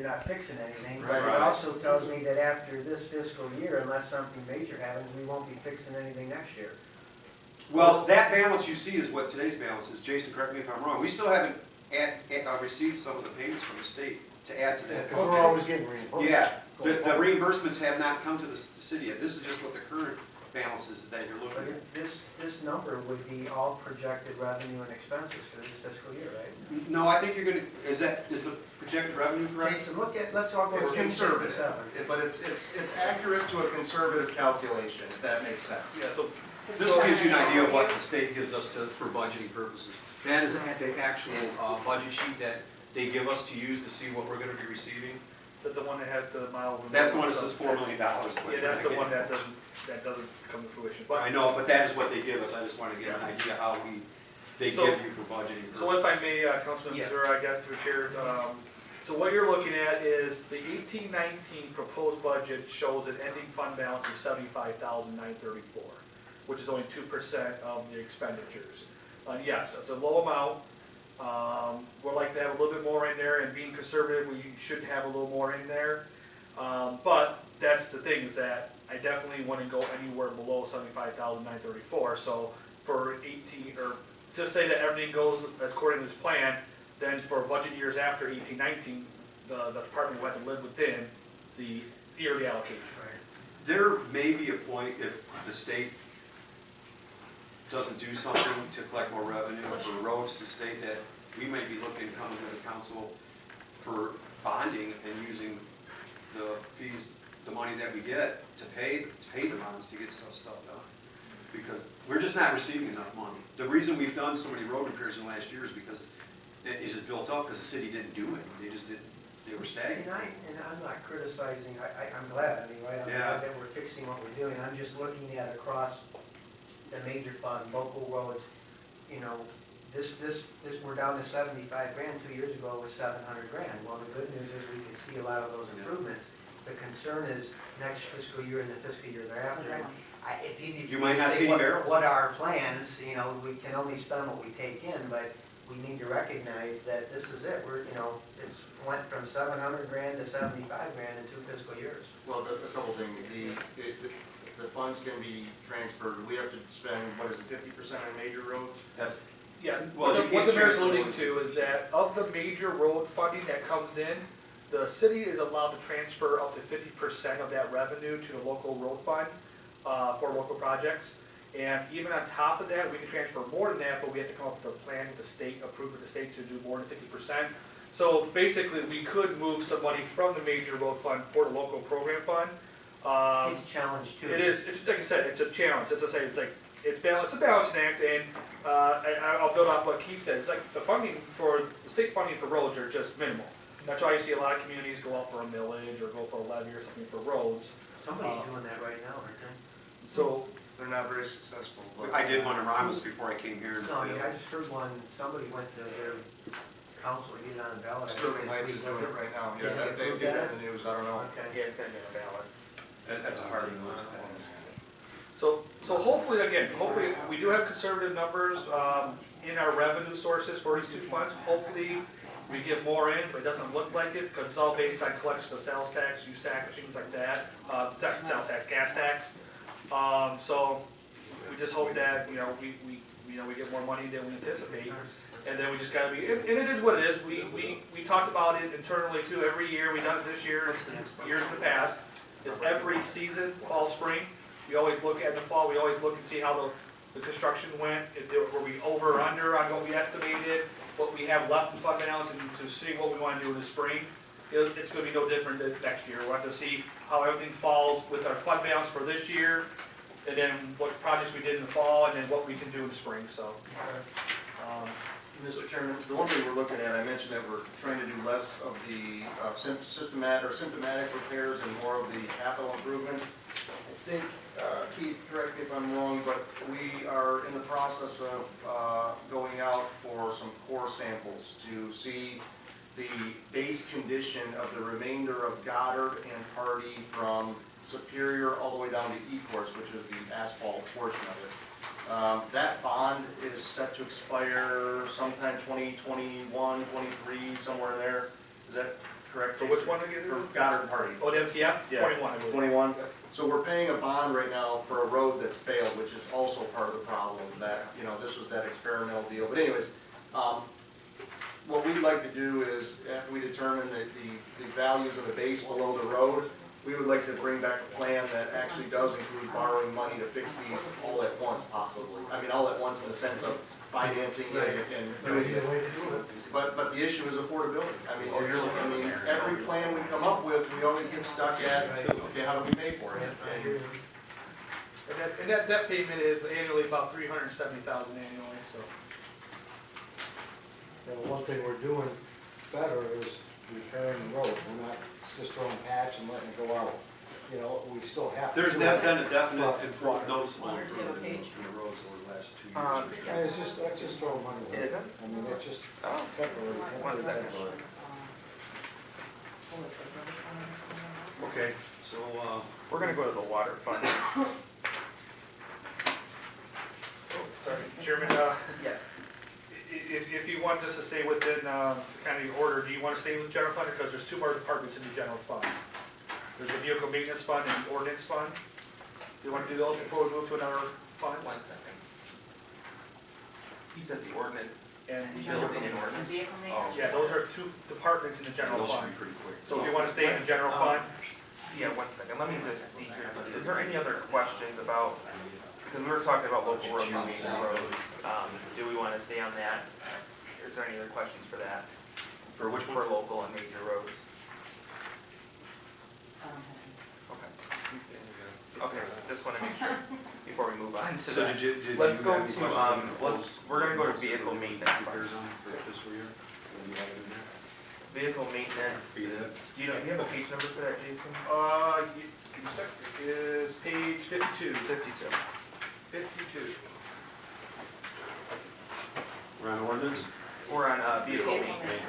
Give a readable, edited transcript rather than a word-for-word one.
you're not fixing anything. Right. But it also tells me that after this fiscal year, unless something major happens, we won't be fixing anything next year. Well, that balance you see is what today's balance is. Jason, correct me if I'm wrong. We still haven't received some of the payments from the state to add to that. We're always getting reimbursed. Yeah, the reimbursements have not come to the city yet. This is just what the current balance is that you're But looking at. this number would be all projected revenue and expenses for this fiscal year, right? No, I think you're gonna, is the projected revenue correct? Jason, let's all go. It's to page conservative, 57. but it's accurate to a conservative calculation, if that makes sense. Yeah, so. This gives you an idea of what the state gives us for budgeting purposes. That is the actual budget sheet that they give us to use to see what we're gonna be receiving. The one that has the mile. That's the one that says $4 million. Yeah, that's the one that doesn't come to fruition. But I know, but that is what they give us. I just want to get an idea how they So- give you for budgeting. So if I may, Councilman Yes. Missouri, I guess, through chair, so what you're looking at is the 18-19 proposed budget shows an ending fund balance of $75,934, which is only 2% of the expenditures. Yes, it's a low amount. We'd like to have a little bit more in there, and being conservative, we should have a little more in there. But that's the thing, is that I definitely want to go anywhere below $75,934. So for 18, or just say that everything goes according to this plan, then for budget years after 18-19, the department will have to live within the yearly allocation. There may be a point if the state doesn't do something to collect more revenue for roads to state that we may be looking to come to the council for bonding and using the fees, the money that we get to pay the bonds to get some stuff done. Because we're just not receiving enough money. The reason we've done so many road repairs in the last year is because it is built up because the city didn't do it. They just didn't, they were stagnant. And I'm not criticizing, I'm glad, right? I'm Yeah. glad that we're fixing what we're doing. I'm just looking at across the major fund, local roads, we're down to 75 grand. 2 years ago it was 700 grand. Well, the good news is we can see a lot of those improvements. The concern is next fiscal year and the fiscal year thereafter. It's easy You for might me to not say see any barrels. what our plans, we can only spend what we take in, but we need to recognize that this is it. It's went from 700 grand to 75 grand in 2 fiscal years. Well, a couple things. The funds can be transferred. We have to spend, 50% on major roads? That's, Yeah, Well, you what can't the mayor's transfer alluding roads. to is that of the major road funding that comes in, the city is allowed to transfer up to 50% of that revenue to the local road fund for local projects. And even on top of that, we can transfer more than that, but we have to come up with a plan with the state, approved with the state to do more than 50%. So basically, we could move some money from the major road fund for the local program fund. It's challenged too. It is, it's, like I said, it's a challenge. It's a balancing act, and I'll build off what Keith said. It's like the state funding for roads are just minimal. That's why you see a lot of communities go out for a millage or go for a levy or something for roads. Somebody's doing that right now, aren't they? So, They're not very successful. But I did one in Ramos before I came here. No, I just heard somebody went to their council to get it on the ballot. Sterling Heights is doing it right now. Yeah, Yeah, they did that in the news. I don't know. Okay. yeah, it's gonna be on the ballot. That's a hard one. So hopefully we do have conservative numbers in our revenue sources for these 2 funds. Hopefully we get more in, but it doesn't look like it because it's all based on collection of sales tax, use tax, things like that. Sales tax, gas tax. So we just hope that we get more money than we anticipate, and then we just got to be. And it is what it is. We talked about it internally too. Every year we've done it this year. Years in the past. It's every season, fall, spring. We always look at the fall. We always look and see how the construction went. Were we over or under on what we estimated? What we have left in fund balance, and to see what we want to do in the spring. It's going to be no different than next year. We'll have to see how everything falls with our fund balance for this year, and then what projects we did in the fall, and then what we can do in the spring. So. Mr. Chairman, the one thing we're looking at, I mentioned that we're trying to do less of the symptomatic repairs and more of the capital improvement. I think, Keith, correct me if I'm wrong, but we are in the process of going out for some core samples to see the base condition of the remainder of Goddard and Hardy from Superior all the way down to Ecorse, which is the asphalt portion of it. That bond is set to expire sometime 2021, 23, somewhere in there. Is that correct? So which one again? For Goddard Party. Oh, the MTF, Yeah. 21, I believe. 21. So we're paying a bond right now for a road that's failed, which is also part of the problem, that, you know, this was that experimental deal. But anyways, what we'd like to do is, after we determine that the values of the base below the road, we would like to bring back a plan that actually does include borrowing money to fix these all at once, possibly. I mean, all at once in the sense of financing and doing it. But the issue is affordability. I mean, every plan we come up with, we always get stuck at, okay, how do we pay for it? And that debt payment is annually about 370,000 annually, so. And one thing we're doing better is repairing the road. We're not just throwing patch and letting it go out. You know, we still have to. There's do it. been a definite But- improvement, noticeable improvement in the roads over the last 2 years. And it's just, that's just throwing money away. It isn't? I mean, it's just Oh, temporary. one second. Okay, so, We're gonna go to the water fund. Sorry, Chairman, Yes. if you want us to stay within kind of the order, do you want to stay with general fund? Because there's two more departments in the general fund. There's the vehicle maintenance fund and the ordinance fund. Do you want to do those before we move to another fund? 1 second. You said the ordinance And and building and ordinance? Oh, yeah, those are two departments in the general those should fund. be pretty quick. So if you want to stay in the general fund, Yeah, 1 second, let me just see here. Is there any other questions about, because we were talking about local roads and major roads. Do we want to stay on that? Or is there any other questions for that? For which For one? local and major roads? Okay. Okay, just want to make sure before we move on to So that. did you Let's have go any to, questions? we're gonna go to vehicle maintenance. Repairs on for fiscal year? Do you have it in there? Vehicle maintenance is, do you have a page number for that, Jason? give me a sec. It is page 52. 52. 52. We're on ordinance? We're on vehicle maintenance.